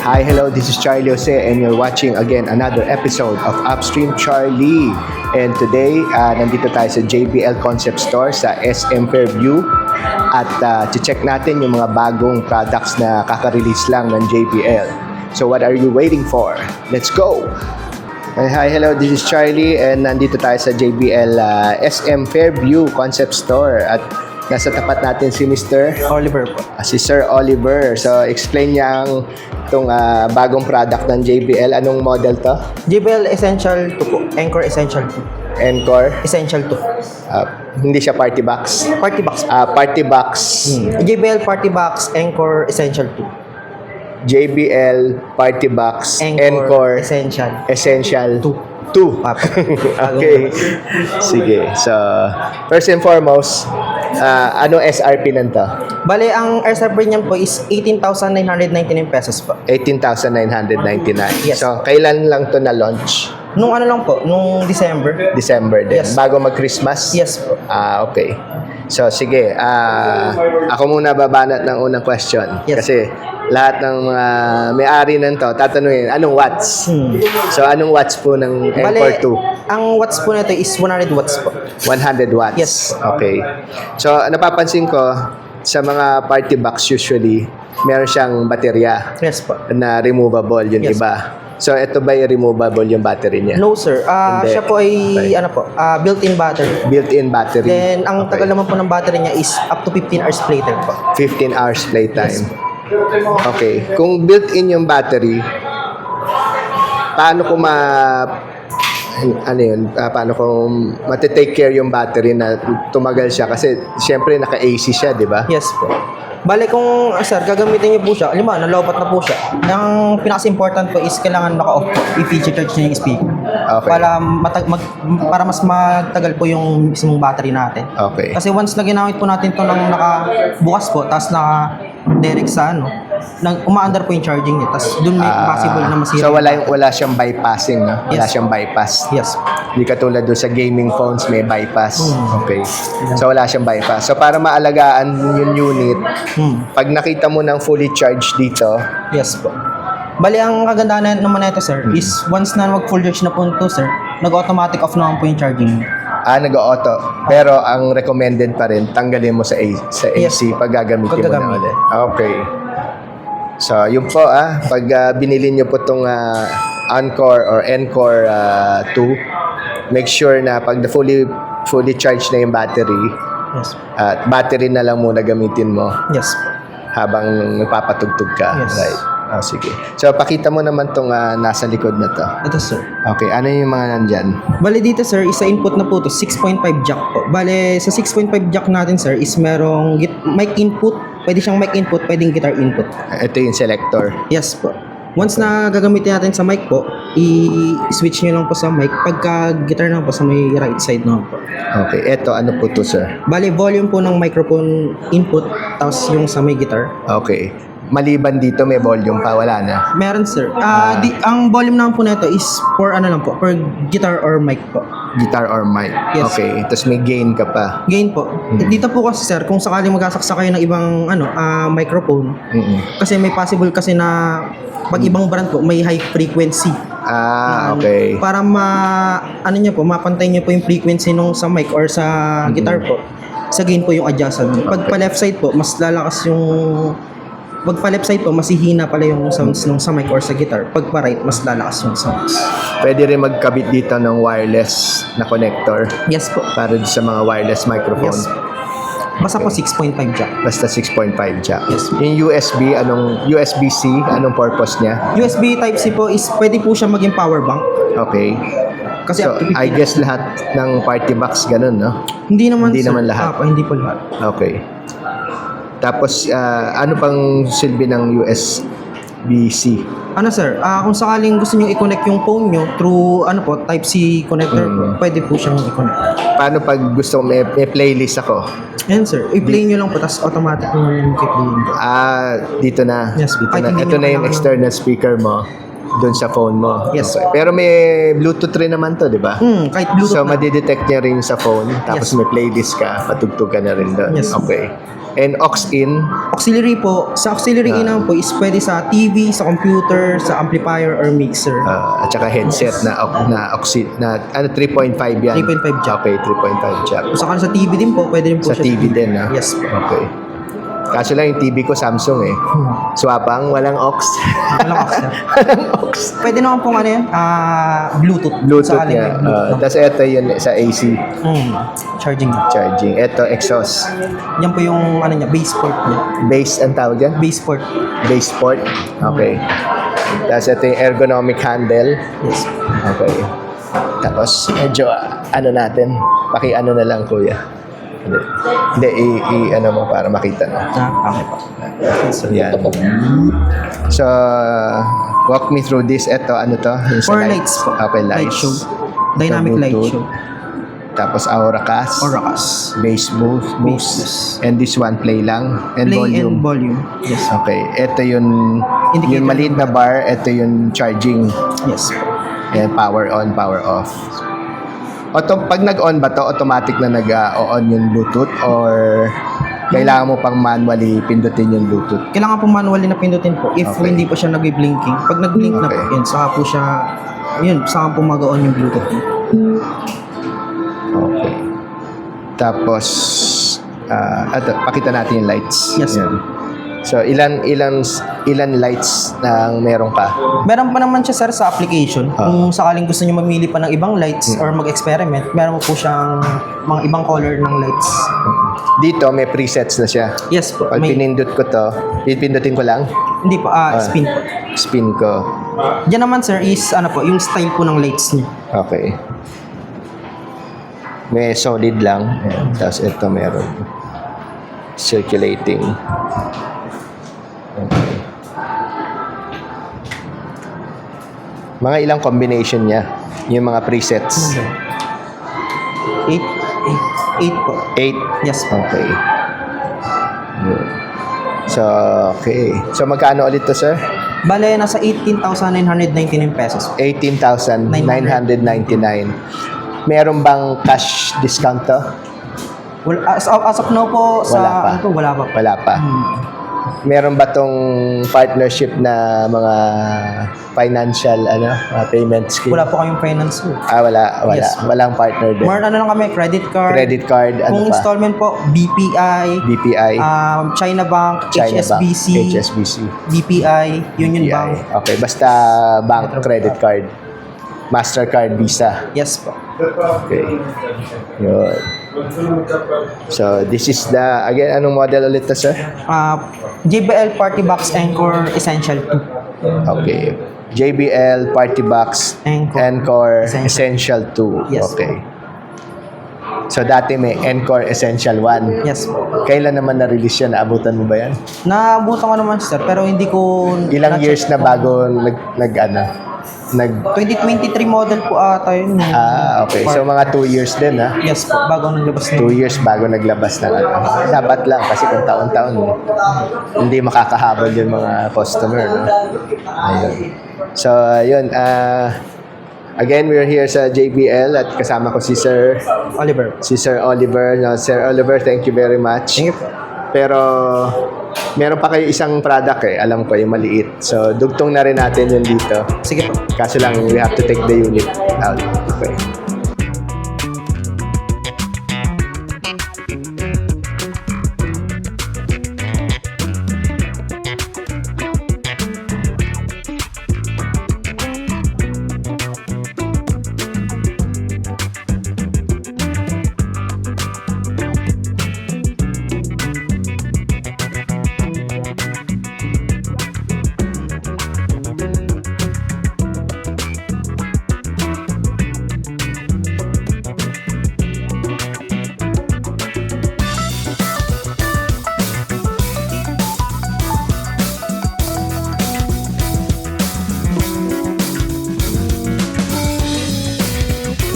Hi, hello, this is Charlie Jose and you're watching again another episode of Upstream Charlie. And today, nandito tayo sa JBL Concept Store sa SM Fairview at check natin yung mga bagong products na kaka-release lang ng JBL. So what are you waiting for? Let's go! Hi, hello, this is Charlie and nandito tayo sa JBL SM Fairview Concept Store at nasa tapat natin si Mr. Oliver po. Si Sir Oliver. So, explain niya itong bagong product ng JBL. Anong model to? JBL Essential 2 po. Encore Essential 2. Encore? Essential 2. Hindi siya party box? Party box. Party box. JBL Party Box Encore Essential 2. JBL Party Box Encore Essential 2. Okay. Sige. So, first and foremost, anong SRP nito? Bale, ang SRP niyan po is 18,999 pesos po. 18,999. Yes. So, kailan lang to na-launch? Nung ano lang po, nung December. December din. Yes. Bago mag-Christmas? Yes po. Okay. So, sige. Ako muna babanat ng unang question. Yes. Kasi lahat ng mga may-ari nito tatanungin, anong watts? So, anong watts po ng Encore 2? Ang watts po nito is 100 watts po. 100 watts? Yes. Okay. So, napapansin ko, sa mga party box usually, meron siyang baterya Yes po. na removable yung Yes. iba. So, ito ba yung removable yung battery niya? No sir. Hindi. Siya po ay Okay. built-in battery. Built-in battery. Then, ang Okay. tagal naman po ng battery niya is up to 15 hours playtime po. 15 hours playtime. Yes. Okay. Kung built-in yung battery, paano ko paano ko matitake care yung battery na tumagal siya? Kasi, siyempre, naka-AC siya, di ba? Yes po. Bale kung sir, gagamitin niyo po siya, nalobat na po siya. Ang pinaka-important po is kailangan naka-off po. I-feature charge niyo yung speaker. Okay. Para mas magtagal po yung mismong battery natin. Okay. Kasi once na ginamit po natin to ng nakabukas po, tapos naka-direct sa umaandar po yung charging niya. Tapos doon may possible na masira. So, wala siyang bypassing, no? Wala Yes. siyang bypass. Yes. Hindi katulad doon sa gaming phones, may bypass. Okay. So, wala siyang bypass. So, para maalagaan yung unit, pag nakita mo ng fully charged dito, Yes po. Bali, ang kagandahan naman nito sir is once na mag-full charge na po ito sir, nag-automatic off naman po yung charging. nag-auto. Pero ang recommended pa rin, tanggalin mo sa AC Yes. pag gagamitin mo na Paggagamit. ulit. Okay. So, yun po pag binili nyo po itong Encore or Encore 2, make sure na pag fully charged na yung battery, Yes. at battery na lang muna gamitin mo Yes. habang nagpapatugtog ka. Yes. Right. Sige. So, pakita mo naman itong nasa likod na to. Ito sir. Okay, ano yung mga nandyan? Bale dito sir, isa input na po to, 6.5 jack po. Bale sa 6.5 jack natin sir is merong mic input, pwede siyang mic input, pwedeng guitar input. Ito yung selector. Yes po. Once na gagamitin natin sa mic po, i-switch nyo lang po sa mic. Pagka guitar na po sa may right side na po. Okay, ito ano po to, sir? Bale volume po ng microphone input, tapos yung sa may guitar. Okay. Maliban dito, may volume pa, wala na. Meron sir. Ang volume naman po nito is for per guitar or mic po. Guitar or mic. Yes. Okay, tapos may gain ka pa. Gain po. Dito po kasi sir, kung sakaling magsasaksa kayo ng ibang microphone, kasi may possible kasi na pag ibang brand po may high frequency. Okay. Para mapantay niyo po yung frequency nung sa mic or sa guitar po. Sa gain po yung adjustment. Pag pa left side po, mas lalakas yung pag pa left side po, mas hihina pala yung sounds nung sa mic or sa guitar. Pag pa right, mas lalakas yung sounds. Pwede rin magkabit dito ng wireless na connector Yes po. para sa mga wireless microphone. Yes. Basta po 6.5 jack. Basta 6.5 jack. Yes. Yung USB-C, anong purpose niya? USB Type-C po is pwede po siya maging power bank. Okay. Kasi So, up to 15 I guess lahat ng party box ganun, no? Hindi naman Hindi sir. naman lahat. Hindi po lahat. Okay. Tapos, ano pang silbi ng USB-C? Ano sir, kung sakaling gusto niyo i-connect yung phone niyo through Type-C connector po, pwede po siyang i-connect. Paano pag gusto may playlist ako? Ayan sir, i-play niyo lang po tapos automatic yung i-play. Dito na. Yes, Dito kahit na. hindi Ito mo na yung kailangan- external speaker mo doon sa phone mo. Yes. Okay. Pero may Bluetooth rin naman to, di ba? Kahit Bluetooth So, na. madidetect niya rin sa phone. Tapos Yes. may playlist ka, patugtog ka na rin doon. Yes. Okay. And aux-in, Auxiliary po, sa auxiliary in naman po is pwede sa TV, sa computer, sa amplifier or mixer. at saka headset na 3.5 yan. 3.5 jack. Okay, 3.5 jack. Saka sa TV din po, pwede rin po Sa TV din, ha? Yes po. Okay. Kaso lang yung TV ko Samsung eh. Swapang, walang aux. Walang aux na. Walang aux. Pwede naman pong ano yun, Bluetooth. Bluetooth Sakaling niya. may Bluetooth. Tapos ito yun sa AC Charging niya. charging. Ito exhaust. Yan po yung ano niya, base port niya. Base ang tawag dyan? Base port. Base port. Okay. Tapos ito yung ergonomic handle. Yes. Okay. Tapos medyo ano natin, paki-ano na lang kuya. Hindi, ano mo para makita mo. Okay po. Yan. So, walk me through this. Ito, ano to? Yung sa For lights po. Okay, Light lights. show. Dynamic light Bluetooth. show. Tapos Auracast. Oracas. Bass boost. Bass. And this one, play lang. And Play volume. and volume. Yes. Okay. Ito yung Indicator. yung maliit na bar. Ito yung charging. Yes. And power on, power off. Pag nag-on ba to, automatic na nag-on yung Bluetooth or kailangan mo pang manually pindutin yung Bluetooth? Kailangan po manually na pindutin po if Okay. hindi po siya nag-blinking. Pag nag-blink na po, Okay. yun, saka po siya, yun, saka po mag-on yung Bluetooth. Okay. Tapos, pakita natin yung lights. Yes. Yan. So, ilan lights na meron ka? Meron pa naman siya, sir, sa application. Kung sakaling gusto niyo mamili pa ng ibang lights or mag-experiment, meron po siyang mga ibang color ng lights. Dito, may presets na siya. Yes po. Pag pinindot ko to, pipindutin ko lang, Hindi po, spin po. spin ko. Diyan naman, sir, is ano po, yung style po ng lights niya. Okay. May solid lang. Ayan. Tapos ito meron. Circulating. Okay. Mga ilang combination niya. Yung mga presets. 8 po. 8. Yes po. Okay. Yun. So, okay. So, magkano ulit to, sir? Bale, nasa 18,999 pesos. 18,999. Meron bang cash discount to? As of now po, sa Wala pa. ano po, wala pa. Wala pa. Meron ba tong partnership na mga financial payment scheme? Wala po kayong finance po. Wala. Yes. Walang partner din. More ano lang kami, credit card. Credit card, Kung ano pa? installment po, BPI, BPI, China Bank, China HSBC, Bank, HSBC, BPI, Union BPI. Bank. Okay, basta bank credit card. Mastercard, Visa. Yes po. Okay. Yun. So, this is again, anong model ulit to, sir? JBL Party Box Encore Essential 2. Okay. JBL Party Box Encore Essential 2. Yes. Okay. So, dati may Encore Essential 1. Yes po. Kailan naman na-release yan? Naabutan mo ba yan? Naabutan ko naman, sir, pero hindi ko... Ilang years na bago 2023 model po ata yun. Okay. So, mga 2 years din, ha? Yes po, bago naglabas 2 years bago naglabas ng Dapat lang kasi kung taon-taon hindi makakahabol yung mga customer, no? Ayun. So, yun. Again, we're here sa JBL at kasama ko si Sir Oliver. Oliver. No, Sir Oliver, thank you very much. Thank you po. Pero meron pa kayo isang product alam ko yung maliit. So, dugtong na rin natin yun dito. Sige po. Kaso lang, we have to take the unit out. Okay.